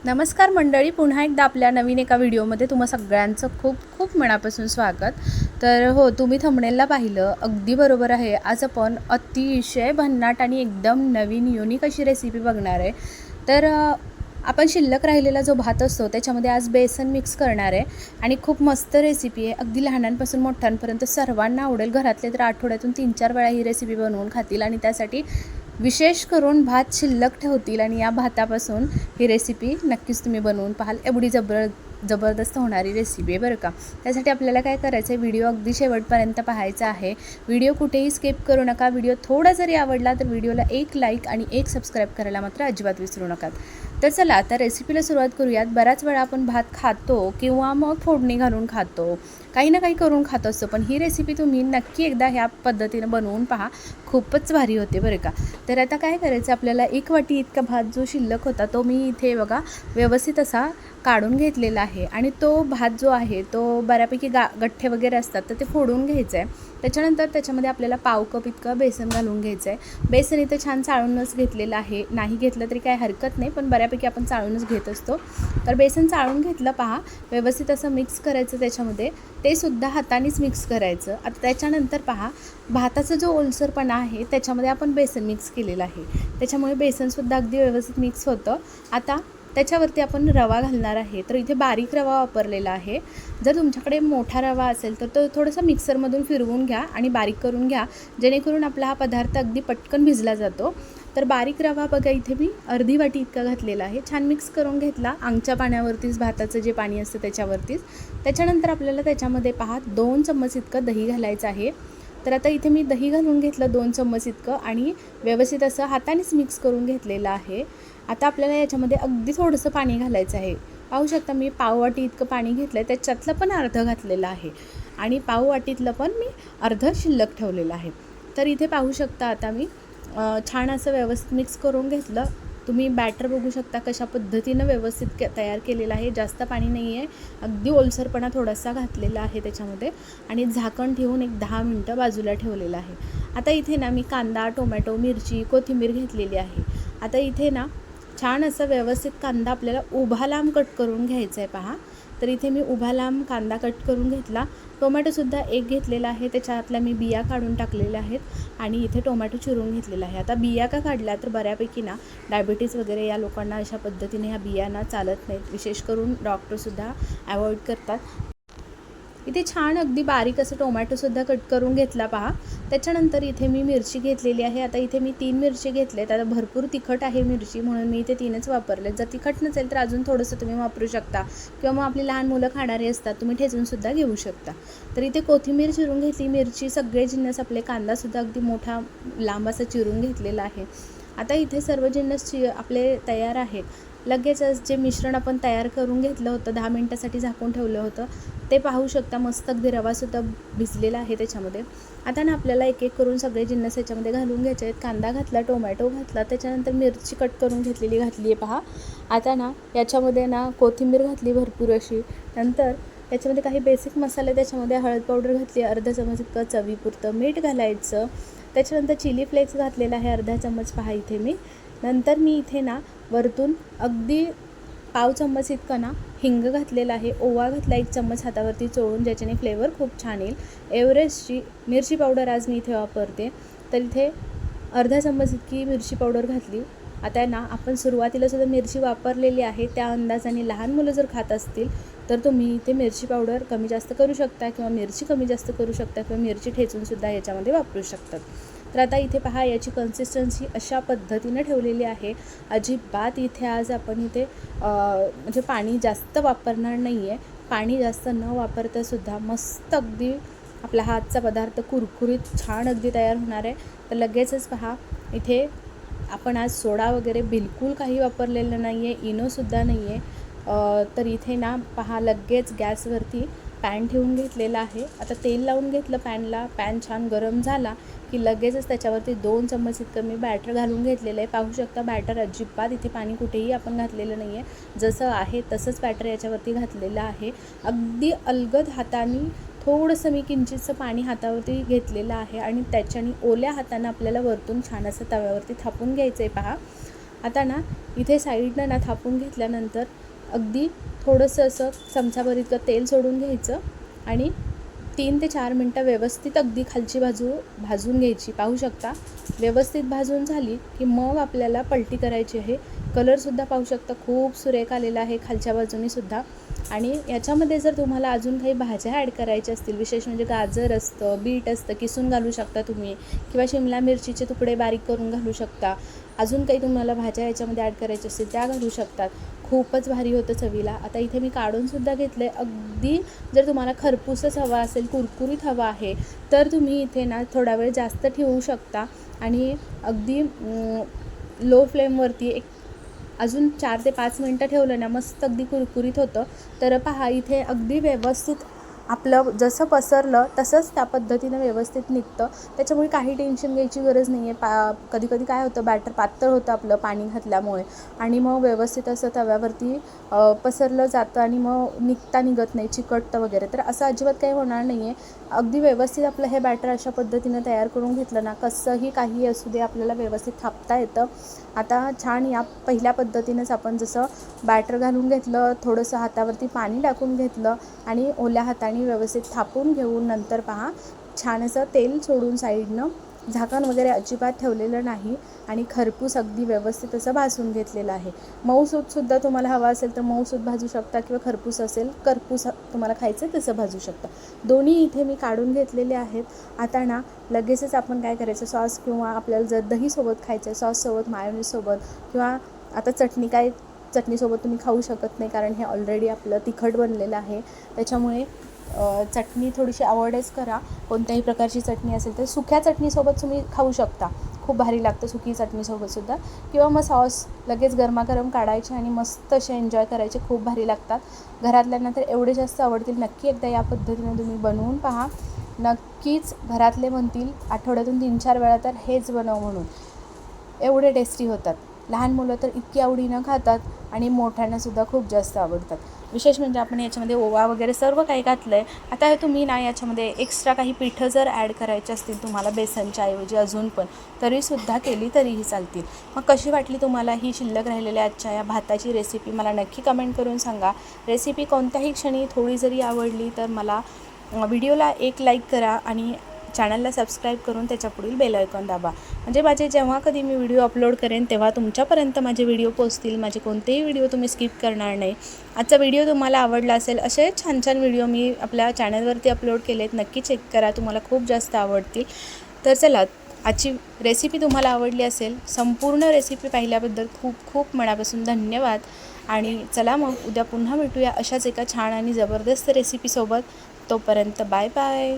नमस्कार मंडळी, पुन्हा एकदा आपल्या नवीन एका व्हिडिओमध्ये तुम्हा सगळ्यांचं खूप खूप मनापासून स्वागत. तर हो, तुम्ही थंबनेलला पाहिलं अगदी बरोबर आहे. आज आपण अतिशय भन्नाट आणि एकदम नवीन युनिक अशी रेसिपी बघणार आहे. तर आपण शिल्लक राहिलेला जो भात असतो त्याच्यामध्ये आज बेसन मिक्स करणार आहे आणि खूप मस्त रेसिपी आहे. अगदी लहानांपासून मोठ्यांपर्यंत सर्वांना आवडेल. घरातले तर आठवड्यातून 3-4 वेळा ही रेसिपी बनवून खातील आणि त्यासाठी विशेष करून भात शिल्लक ठेवतील आणि या भातापासून ही रेसिपी नक्कीच तुम्ही बनवून पाहाल. एवढी जबरदस्त होणारी रेसिपी आहे बरं का. त्यासाठी आपल्याला काय करायचं आहे, व्हिडिओ अगदी शेवटपर्यंत पाहायचा आहे. व्हिडिओ कुठेही स्किप करू नका. व्हिडिओ थोडा जरी आवडला तर व्हिडिओला एक लाईक आणि एक सबस्क्राईब करायला मात्र अजिबात विसरू नका. तर चला आता रेसिपीला सुरुवात करूयात. बऱ्याच वेळा आपण भात खातो किंवा मग फोडणी घालून खातो, काही ना काही करून खात असतो, पण ही रेसिपी तुम्ही नक्की एकदा ह्या पद्धतीनं बनवून पहा. खूपच भारी होते बरं का. तर आता काय करायचं, आपल्याला 1 वाटी इतका भात जो शिल्लक होता तो मी इथे बघा व्यवस्थित असा काढून घेतलेला आहे आणि तो भात जो आहे तो बऱ्यापैकी गठ्ठे वगैरे असतात तर ते फोडून घ्यायचं आहे. त्याच्यानंतर त्याच्यामध्ये आपल्याला पाव कप इतकं बेसन घालून घ्यायचं आहे. बेसन इथे छान चाळूनच घेतलेलं आहे. नाही घेतलं तरी काय हरकत नाही, पण बऱ्यापैकी आपण चाळूनच घेत असतो. तर बेसन चाळून घेतलं पहा, व्यवस्थित असं मिक्स करायचं त्याच्यामध्ये. ते सुद्धा हातानेच मिक्स करायचं. आता त्याच्यानंतर पहा, भाताचा जो ओलसरपणा आहे त्याच्यामध्ये आपण बेसन मिक्स केलेलं आहे, त्याच्यामुळे बेसनसुद्धा अगदी व्यवस्थित मिक्स होतं. आता त्याच्यावरती आपण रवा घालणार आहे. तर इथे बारीक रवा वापरलेला आहे. जर तुमच्याकडे मोठा रवा असेल तर तो थोडासा मिक्सरमधून फिरवून घ्या आणि बारीक करून घ्या, जेणेकरून आपला हा पदार्थ अगदी पटकन भिजला जातो. तर बारीक रवा बघा इथे मी अर्धी वाटी इतका घातलेला आहे. छान मिक्स करून घेतला अंगच्या पाण्यावरतीच, भाताचं जे पाणी असतं त्याच्यावरतीच. त्याच्यानंतर आपल्याला त्याच्यामध्ये पहा 2 चम्मच इतकं दही घालायचं आहे. तर आता इथे मी दही घालून घेतलं 2 चम्मच इतकं आणि व्यवस्थित असं हातानेच मिक्स करून घेतलेलं आहे. आता आपल्याला याच्यामध्ये अगदी थोडंसं पाणी घालायचं आहे. पाहू शकता मी पाववाटी इतकं पाणी घेतलं आहे, त्याच्यातलं पण अर्धं घातलेलं आहे आणि पाववाटीतलं पण मी अर्धं शिल्लक ठेवलेलं आहे. तर इथे पाहू शकता आता मी छान असं व्यवस्थित मिक्स करून घेतलं. तुम्ही बॅटर बघू शकता कशा पद्धतीनं व्यवस्थित तयार केलेलं आहे. जास्त पाणी नाही आहे, अगदी ओलसरपणा थोडासा घातलेला आहे त्याच्यामध्ये आणि झाकण ठेवून एक 10 मिनटं बाजूला ठेवलेलं आहे. आता इथे ना मी कांदा, टोमॅटो, मिरची, कोथिंबीर घेतलेली आहे. आता इथे ना छान असं व्यवस्थित कांदा आपल्याला उभा लांब कट करून घ्यायचा आहे पहा. तर इथे मी उभा लांब कांदा कट करून घेतला. टोमॅटोसुद्धा एक घेतलेला आहे, त्याच्यातल्या मी बिया काढून टाकलेल्या आहेत आणि इथे टोमॅटो चिरून घेतलेला आहे. आता बिया का काढल्या तर बऱ्यापैकी ना डायबिटीज वगैरे या लोकांना अशा पद्धतीने ह्या बियांना चालत नाहीत, विशेष करून डॉक्टरसुद्धा अवॉइड करतात. इथे छान अगदी बारीक असं टोमॅटोसुद्धा कट करून घेतला पहा. त्याच्यानंतर इथे मी मिरची घेतलेली आहे. आता इथे मी 3 मिरची घेतलेत. आता भरपूर तिखट आहे मिरची, म्हणून मी इथे 3च वापरले. जर तिखट नसेल तर अजून थोडंसं तुम्ही वापरू शकता किंवा मग आपली लहान मुलं खाणारी असतात, तुम्ही ठेचूनसुद्धा घेऊ शकता. तर इथे कोथिंबीर चिरून घेतली, मिरची, सगळे जिन्नस, आपले कांदासुद्धा अगदी मोठा लांब असा चिरून घेतलेला आहे. आता इथे सर्व जिन्नस आपले तयार आहेत. लगेचच जे मिश्रण आपण तयार करून घेतलं होतं, 10 मिनटासाठी झाकून ठेवलं होतं, ते पाहू शकता. मस्त अगदी रवासुद्धा भिजलेला आहे त्याच्यामध्ये. आता ना आपल्याला एक एक करून सगळे जिन्नस याच्यामध्ये घालून घ्यायचे आहेत. कांदा घातला, टोमॅटो घातला, त्याच्यानंतर मिरची कट करून घेतलेली घातली आहे पहा. आता ना याच्यामध्ये ना कोथिंबीर घातली भरपूर अशी. नंतर याच्यामध्ये काही बेसिक मसाले, त्याच्यामध्ये हळद पावडर घातली अर्धा चमच इतकं, चवीपुरतं मीठ घालायचं. त्याच्यानंतर चिली फ्लेक्स घातलेला आहे अर्धा चमच पहा इथे मी. नंतर मी इथे ना वरतून अगदी पाव चम्मच इतकं ना हिंग घातलेला आहे. ओवा घातला 1 चम्मच हातावरती चोळून, ज्याच्याने फ्लेवर खूप छान येईल. एव्हरेस्टची मिरची पावडर आज मी इथे वापरते, तर इथे अर्धा चम्मच इतकी मिरची पावडर घातली. आता ना आपण सुरुवातीला सुद्धा मिरची वापरलेली आहे, त्या अंदाजाने लहान मुलं जर खात असतील तर तुम्ही इथे मिरची पावडर कमी जास्त करू शकता किंवा मिरची कमी जास्त करू शकता किंवा मिरची ठेचूनसुद्धा याच्यामध्ये वापरू शकतात. तर आता इथे पहा याची कन्सिस्टन्सी अशा पद्धतीनं ठेवलेली आहे. अजिबात इथे आज आपण इथे म्हणजे पाणी जास्त वापरणार नाही आहे. पाणी जास्त न वापरतासुद्धा मस्त अगदी आपला हातचा पदार्थ कुरकुरीत छान अगदी तयार होणार आहे. तर लगेचच पहा इथे आपण आज सोडा वगैरे बिलकुल काही वापरलेलं नाही आहे, इनोसुद्धा नाही आहे. तर इथे ना पहा लगेच गॅसवरती पॅन ठेवून घेतलेला आहे. आता तेल लावून घेतलं पॅनला. पॅन छान गरम झाला की लगेचच त्याच्यावरती 2 चम्मच इतकं मी बॅटर घालून घेतलेलं आहे. पाहू शकता बॅटर अजिबात इथे पाणी कुठेही आपण घातलेलं नाही आहे, जसं आहे तसंच बॅटर याच्यावरती घातलेलं आहे. अगदी अलगद हाताने थोडंसं मी किंचितचं पाणी हातावरती घेतलेलं आहे आणि त्याच्याने ओल्या हातानं आपल्याला वरतून छान असं तव्यावरती थापून घ्यायचं आहे पहा. आता ना इथे साईडनं ना थापून घेतल्यानंतर अगदी थोडंसं असं चमचाभर इतकं तेल सोडून घ्यायचं आणि 3 ते 4 मिनटं व्यवस्थित अगदी खालची बाजू भाजून घ्यायची. पाहू शकता व्यवस्थित भाजून झाली की मग आपल्याला पलटी करायची आहे. कलरसुद्धा पाहू शकता खूप सुरेख आलेला आहे खालच्या बाजूनीसुद्धा. आणि याच्यामध्ये जर तुम्हाला अजून काही भाज्या ॲड करायच्या असतील, विशेष म्हणजे गाजर असतं, बीट असतं, किसून घालू शकता तुम्ही, किंवा शिमला मिरचीचे तुकडे बारीक करून घालू शकता. अजून काही तुम्हाला भाज्या याच्यामध्ये ॲड करायच्या असतील त्या घालू शकतात. खूपच भारी होतं चवीला. आता इथे मी काढूनसुद्धा घेतलं आहे. अगदी जर तुम्हाला खरपूसच हवा असेल, कुरकुरीत हवा आहे, तर तुम्ही इथे ना थोडा वेळ जास्त ठेवू शकता आणि अगदी लो फ्लेमवरती एक अजून 4 ते 5 मिनटं ठेवलं ना मस्त अगदी कुरकुरीत होतं. तर पहा इथे अगदी व्यवस्थित आपलं जसं पसरलं तसंच त्या पद्धतीनं व्यवस्थित निघतं. त्याच्यामुळे काही टेन्शन घ्यायची गरज नाही आहे. कधी काय होतं, बॅटर पातळ होतं आपलं पाणी घातल्यामुळे आणि मग व्यवस्थित असं तव्यावरती पसरलं जातं आणि मग निघत नाही, चिकटतं वगैरे. तर असं अजिबात काही होणार नाही आहे. अगदी व्यवस्थित आपलं हे बॅटर अशा पद्धतीनं तयार करून घेतलं ना, कसंही काही असू दे आपल्याला व्यवस्थित थापता येतं. आता छान या पहिल्या पद्धतीनंच आपण जसं बॅटर घालून घेतलं, थोडंसं हातावरती पाणी टाकून घेतलं आणि ओल्या हाताने व्यवस्थित थापून घेऊन नंतर पहा छान असं तेल सोडून साईडनं झाकण वगैरे अजिबात ठेवलेलं नाही आणि खरपूस अगदी व्यवस्थित असं भाजून घेतलेलं आहे. मऊसूदसुद्धा तुम्हाला हवा असेल तर मऊसूद भाजू शकता किंवा खरपूस असेल करपूस तुम्हाला खायचं तसं भाजू शकता. दोन्ही इथे मी काढून घेतलेले आहेत. आता ना लगेचच आपण काय करायचं, सॉस किंवा आपल्याला जर दहीसोबत खायचं आहे, सॉससोबत, मायोनीजसोबत, किंवा आता चटणीसोबत तुम्ही खाऊ शकत नाही कारण हे ऑलरेडी आपलं तिखट बनलेलं आहे. त्याच्यामुळे चटणी थोडीशी अवॉइडच करा. कोणत्याही प्रकारची चटणी असेल तर सुक्या चटणीसोबत तुम्ही खाऊ शकता, खूप भारी लागतं सुकी चटणीसोबतसुद्धा. किंवा मग सॉस लगेच गरमागरम काढायचे आणि मस्त असे एन्जॉय करायचे, खूप भारी लागतात. घरातल्यांना तर एवढे जास्त आवडतील. नक्की एकदा या पद्धतीने तुम्ही बनवून पहा. नक्कीच घरातले म्हणतील आठवड्यातून 3-4 वेळा तर हेच बनव म्हणून. एवढे टेस्टी होतात. लहान मुलं तर इतकी आवडीनं खातात आणि मोठ्यांनासुद्धा खूप जास्त आवडतात. विशेष म्हणजे आपण याच्यामध्ये ओवा वगैरे सर्व काही घातलं आहे. आता तुम्ही ना याच्यामध्ये एक्स्ट्रा काही पिठं जर ॲड करायची असतील तुम्हाला बेसनच्या ऐवजी अजून पण, तरीसुद्धा केली तरीही चालतील. मग कशी वाटली तुम्हाला ही शिल्लक राहिलेल्या आजच्या या भाताची रेसिपी मला नक्की कमेंट करून सांगा. रेसिपी कोणत्याही क्षणी थोडी जरी आवडली तर मला व्हिडिओला एक लाईक करा आणि चॅनलला सबस्क्राईब करून त्याच्या पुढील बेल आयकॉन दाबा. म्हणजे माझे जेव्हा कधी मी व्हिडिओ अपलोड करेन तेव्हा तुमच्यापर्यंत माझे व्हिडिओ पोहोचतील. माझे कोणतेही व्हिडिओ तुम्ही स्किप करणार नाही. आजचा व्हिडिओ तुम्हाला आवडला असेल, असे छान छान व्हिडिओ मी आपल्या चॅनलवरती अपलोड केलेत, नक्की चेक करा, तुम्हाला खूप जास्त आवडतील. तर चला, आजची रेसिपी तुम्हाला आवडली असेल. संपूर्ण रेसिपी पाहिल्याबद्दल खूप खूप मनापासून धन्यवाद. आणि चला मग उद्या पुन्हा भेटूया अशाच एका छान आणि जबरदस्त रेसिपीसोबत. तोपर्यंत बाय बाय.